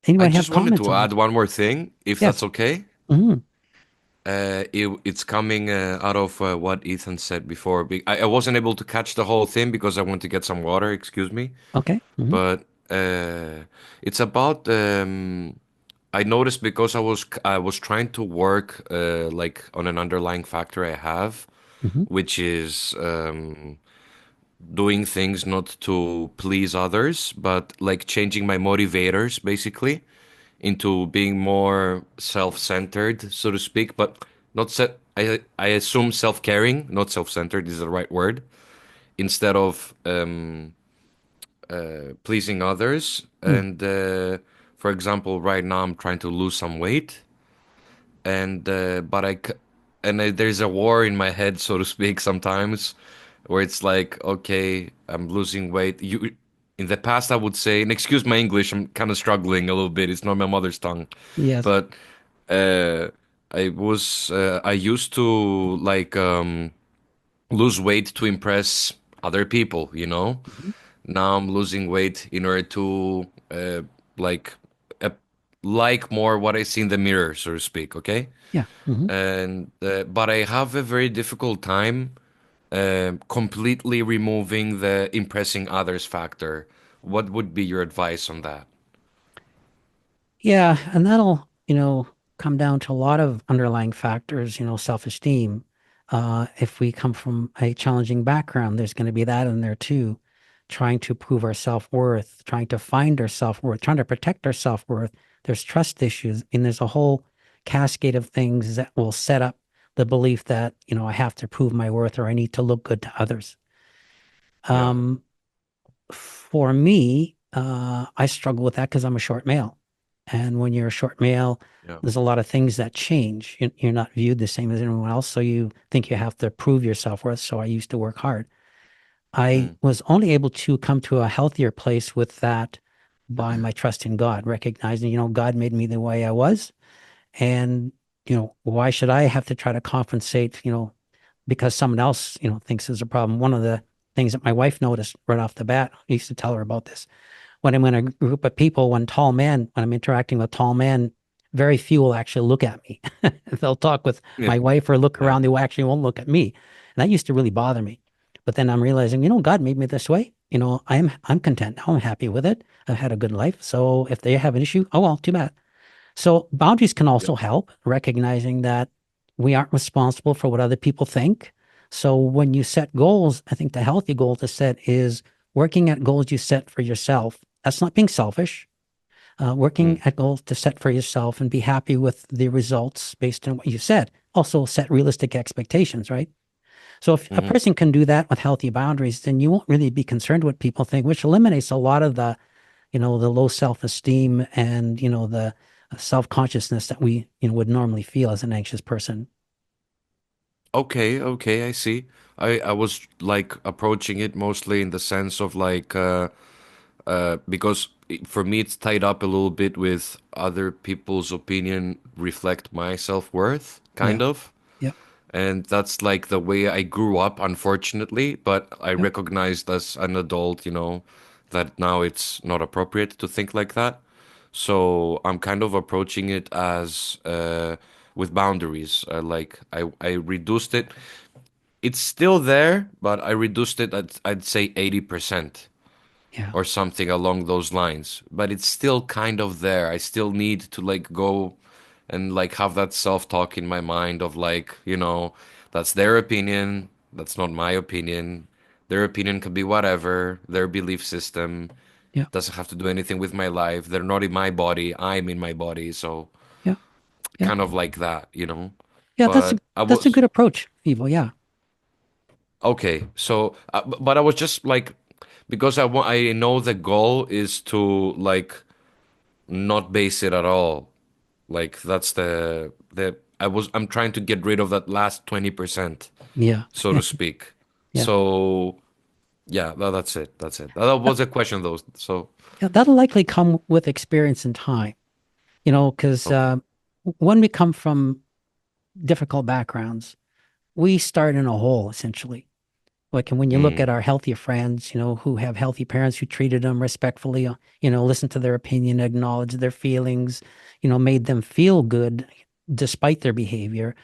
I Anybody have just wanted comments to on add this? one more thing, if Yes. that's okay. Hmm. It's coming out of what Ethan said before. I wasn't able to catch the whole thing because I went to get some water, excuse me. Okay. Hmm. But it's about I noticed because I was trying to work like on an underlying factor I have, Hmm. which is doing things not to please others, but like changing my motivators basically into being more self-centered, so to speak, but not set. I assume self-caring, not self-centered is the right word, instead of pleasing others. Mm. And for example, right now I'm trying to lose some weight, and there's a war in my head, so to speak, sometimes, where it's like, okay, I'm losing weight. In the past, I would say, and excuse my English, I'm kind of struggling a little bit. It's not my mother's tongue, Yes. but uh, I used to like lose weight to impress other people, you know? Hmm. Now I'm losing weight in order to like uh, like more what I see in the mirror, so to speak, okay? Yeah. Hmm. And but I have a very difficult time completely removing the impressing others factor. What would be your advice on that? Yeah. And that'll, come down to a lot of underlying factors, self-esteem. If we come from a challenging background, there's going to be that in there too. Trying to prove our self-worth, trying to find our self-worth, trying to protect our self-worth. There's trust issues, and there's a whole cascade of things that will set up the belief that, I have to prove my worth or I need to look good to others. Yeah, Um, for me, I struggle with that because I'm a short male. And when you're a short male, yeah. there's a lot of things that change. You're not viewed the same as anyone else. So you think you have to prove your self-worth. So I used to work hard. I Mm, was only able to come to a healthier place with that by my trust in God, recognizing, God made me the way I was. And, why should I have to try to compensate, because someone else, thinks there's a problem. One of the things that my wife noticed right off the bat, I used to tell her about this. When I'm in a group of people, when I'm interacting with tall men, very few will actually look at me. They'll talk with yeah, my wife or look yeah, around. They actually won't look at me. And that used to really bother me. But then I'm realizing, God made me this way. I'm content now. I'm happy with it. I've had a good life. So if they have an issue, oh well, too bad. So boundaries can yeah. also help, recognizing that we aren't responsible for what other people think. So when you set goals, I think the healthy goal to set is working at goals you set for yourself. That's not being selfish. Working Mm, at goals to set for yourself and be happy with the results based on what you said. Also set realistic expectations, right? So if a hmm. person can do that with healthy boundaries, then you won't really be concerned what people think, which eliminates a lot of the low self-esteem and, the self-consciousness that we, would normally feel as an anxious person. Okay, okay, I see. I was like approaching it mostly in the sense of like because for me it's tied up a little bit with other people's opinion reflect my self-worth, Yeah. kind of. Yep. And that's like the way I grew up, unfortunately. But I Yep. recognized as an adult, that now it's not appropriate to think like that. So I'm kind of approaching it as with boundaries. I reduced it. It's still there, but I reduced it at I'd say 80% Yeah. or something along those lines. But it's still kind of there. I still need to like go and like have that self-talk in my mind of like, that's their opinion, that's not my opinion. Their opinion could be whatever, their belief system Yeah. doesn't have to do anything with my life. They're not in my body, I'm in my body, so Yeah. Yeah. kind of like that. Yeah. That's a, But I that's a was good approach, Evo. Yeah. okay. So, but I was just like because I know the goal is to like not base it at all. Like that's I'm trying to get rid of that last 20%, Yeah. so to speak. Yeah. So yeah, that's it. That's it. That was a question though. So Yeah. That'll likely come with experience and time, because okay. when we come from difficult backgrounds, we start in a hole essentially. Like, and when you look Mm, at our healthy friends, who have healthy parents who treated them respectfully, listened to their opinion, acknowledged their feelings, made them feel good despite their behavior.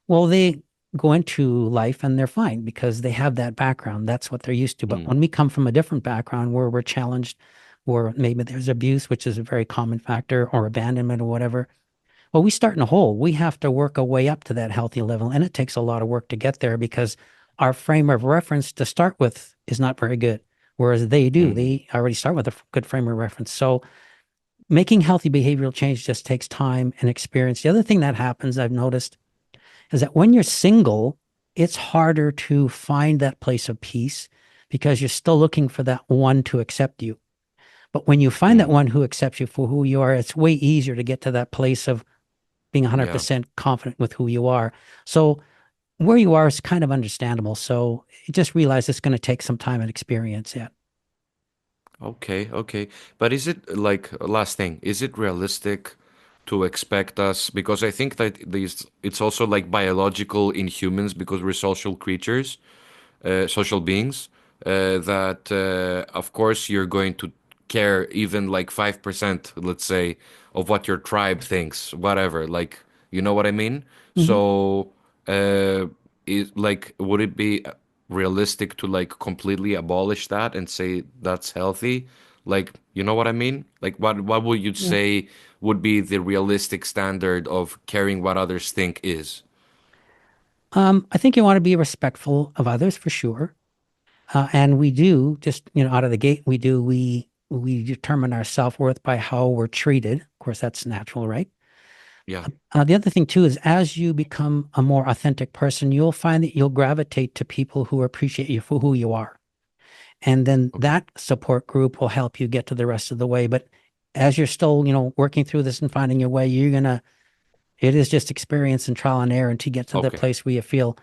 Well, they go into life and they're fine because they have that background. That's what they're used to. But mm, when we come from a different background where we're challenged, or maybe there's abuse, which is a very common factor, or abandonment or whatever, well, we start in a hole. We have to work our way up to that healthy level. And it takes a lot of work to get there because our frame of reference to start with is not very good. Whereas they do, mm, they already start with a good frame of reference. So making healthy behavioral change just takes time and experience. The other thing that happens, I've noticed, is that when you're single, it's harder to find that place of peace because you're still looking for that one to accept you. But when you find that mm. one who accepts you for who you are, it's way easier to get to that place of being Yeah. 100% confident with who you are. So where you are is kind of understandable. So you just realize it's going to take some time and experience. Yeah. Okay, okay. But is it like last thing, is it realistic to expect us because I think that these it's also like biological in humans because we're social creatures, social beings, that of course you're going to care even like 5%, let's say, of what your tribe thinks, whatever. Like, you know what I mean? Mhm. So, like, would it be realistic to like completely abolish that and say that's healthy? Like, you know what I mean? Like, what would you Yeah. say would be the realistic standard of caring what others think is? I think you want to be respectful of others for sure. And we do just, out of the gate, we determine our self-worth by how we're treated. Of course, that's natural, right? Yeah. The other thing too is as you become a more authentic person, you'll find that you'll gravitate to people who appreciate you for who you are. And then Okay. that support group will help you get to the rest of the way. But as you're still, working through this and finding your way, it is just experience and trial and error until you get to the Okay. place where you feel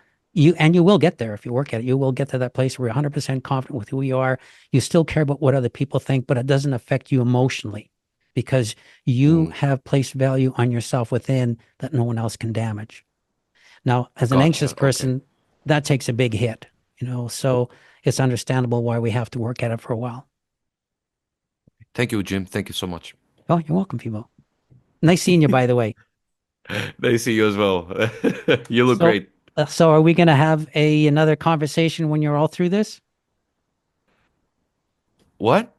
and you will get there if you work at it. You will get to that place where you're 100% confident with who you are. You still care about what other people think, but it doesn't affect you emotionally because you Mm, have placed value on yourself within that no one else can damage. Now, as an anxious gotcha. Okay. person, that takes a big hit, so it's understandable why we have to work at it for a while. Thank you, Jim. Thank you so much. Oh, you're welcome, people. Nice seeing you, by the way. Nice to see you as well. You look So, great. so are we going to have another conversation when you're all through this? What?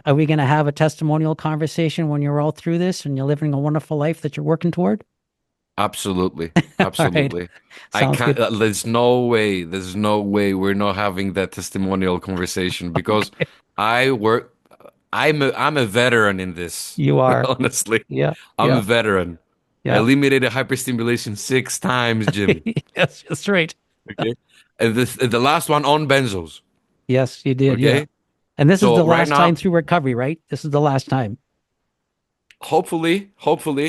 Are we going to have a testimonial conversation when you're all through this and you're living a wonderful life that you're working toward? Absolutely. All right. Absolutely. I Sounds can't, good. there's no way we're not having that testimonial conversation because Okay. I work, I'm a veteran in this. You are. Honestly, Yeah. I'm a Yeah. veteran. I Yeah. eliminated hyperstimulation 6 times, Jim. Yes, that's right. Okay. And the last one on benzos. Yes, you did. Yeah. Okay. And this is So the right last time now, through recovery, right? This is the last time. hopefully,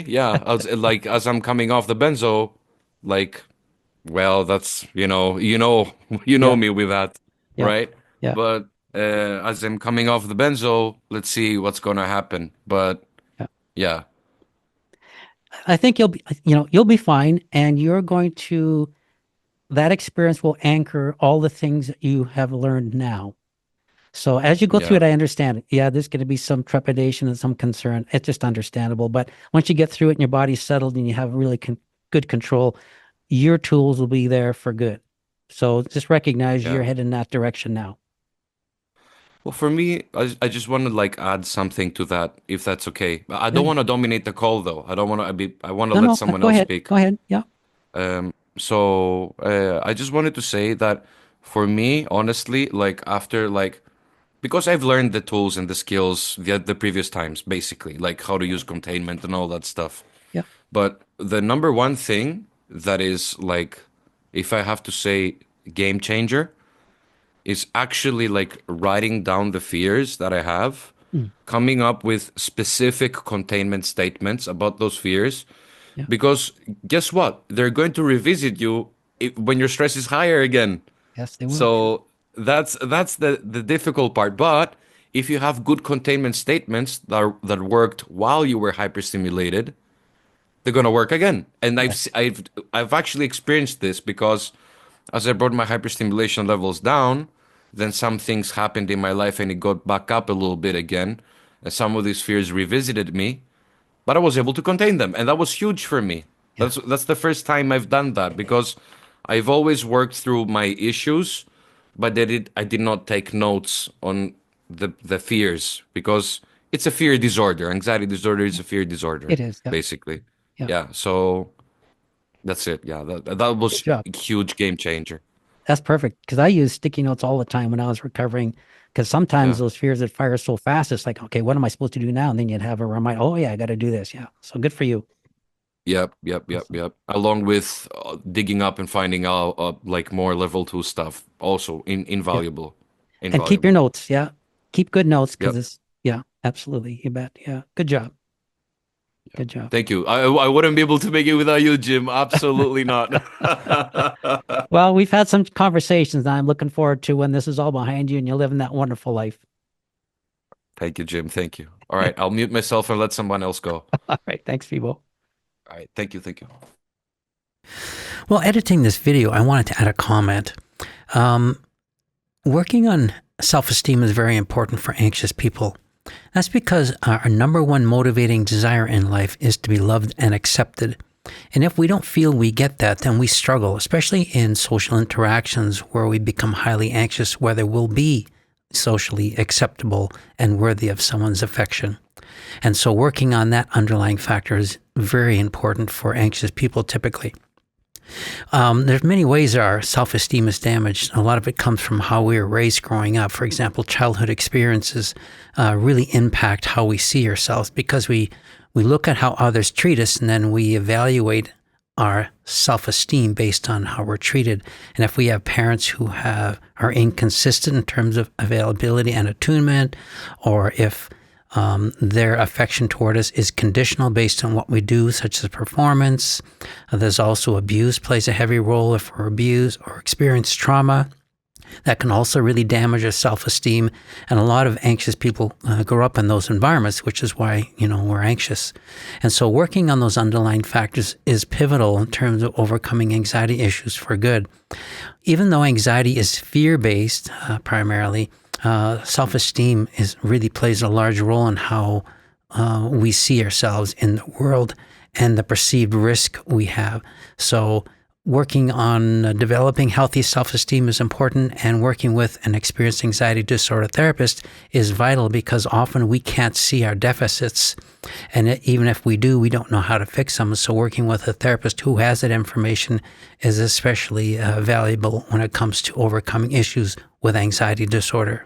yeah. As I'm coming off the benzo, like, well, that's you know Yeah. me with that, Yeah. right? Yeah. But as I'm coming off the benzo, let's see what's gonna happen. But Yeah. yeah, I think you'll be fine. And that experience will anchor all the things that you have learned now. So as you go through yeah, it, I understand it. Yeah, there's going to be some trepidation and some concern. It's just understandable. But once you get through it and your body's settled and you have really good control, your tools will be there for good. So just recognize you're yeah. heading in that direction now. Well, for me, I just want to like add something to that, if that's okay. I don't Yeah. want to dominate the call though. I don't want to be. I want to No, let no, someone go else ahead. speak. Go ahead. Yeah. So I just wanted to say that for me, honestly, like after like because I've learned the tools and the skills the previous times, basically, like how to use containment and all that stuff. Yeah. But the number one thing that is like, if I have to say game changer, is actually like writing down the fears that I have, Mm, coming up with specific containment statements about those fears. yeah. Because guess what? They're going to revisit you when your stress is higher again. Yes, they will. Yeah. So that's the difficult part. But if you have good containment statements that worked while you were hyperstimulated, they're gonna work again. And Yes. I've actually experienced this because as I brought my hyperstimulation levels down, then some things happened in my life and it got back up a little bit again. And some of these fears revisited me, but I was able to contain them. And that was huge for me. Yeah. That's the first time I've done that because I've always worked through my issues, but I did not take notes on the fears because it's a fear disorder. Anxiety disorder is a fear disorder, It is. Yeah. basically. Yeah. Yeah. So that's it. Yeah. That Good was job. a huge game changer. That's perfect. Because I use sticky notes all the time when I was recovering. Because sometimes Yeah. those fears that fire so fast, it's like, okay, what am I supposed to do now? And then you'd have a reminder, oh, yeah, I got to do this. Yeah. So good for you. Yep. Awesome. Along with digging up and finding out like more level two stuff, also Yeah. invaluable, And keep your invaluable. notes. Yeah. Keep good notes because Yep. it's, yeah, absolutely. You bet. Yeah. Good job. Yep. Good job. Thank you. I wouldn't be able to make it without you, Jim. Absolutely not. Well, we've had some conversations, and I'm looking forward to when this is all behind you and you're living that wonderful life. Thank you, Jim. Thank you. All right, I'll mute myself and let someone else go. All right. Thanks, Fibo. All right, thank you, thank you. While editing this video, I wanted to add a comment. Working on self-esteem is very important for anxious people. That's because our number one motivating desire in life is to be loved and accepted. And if we don't feel we get that, then we struggle, especially in social interactions where we become highly anxious whether we'll be socially acceptable and worthy of someone's affection. And so working on that underlying factor is very important for anxious people typically. There's many ways our self-esteem is damaged. A lot of it comes from how we were raised growing up. For example, childhood experiences really impact how we see ourselves because we look at how others treat us and then we evaluate our self-esteem based on how we're treated. And if we have parents who are inconsistent in terms of availability and attunement, or if their affection toward us is conditional based on what we do, such as performance. There's also abuse plays a heavy role if we're abused or experience trauma. That can also really damage our self-esteem. And a lot of anxious people grow up in those environments, which is why, we're anxious. And so working on those underlying factors is pivotal in terms of overcoming anxiety issues for good. Even though anxiety is fear-based primarily, self-esteem really plays a large role in how we see ourselves in the world and the perceived risk we have. So working on developing healthy self-esteem is important, and working with an experienced anxiety disorder therapist is vital because often we can't see our deficits. And even if we do, we don't know how to fix them. So working with a therapist who has that information is especially valuable when it comes to overcoming issues with anxiety disorder.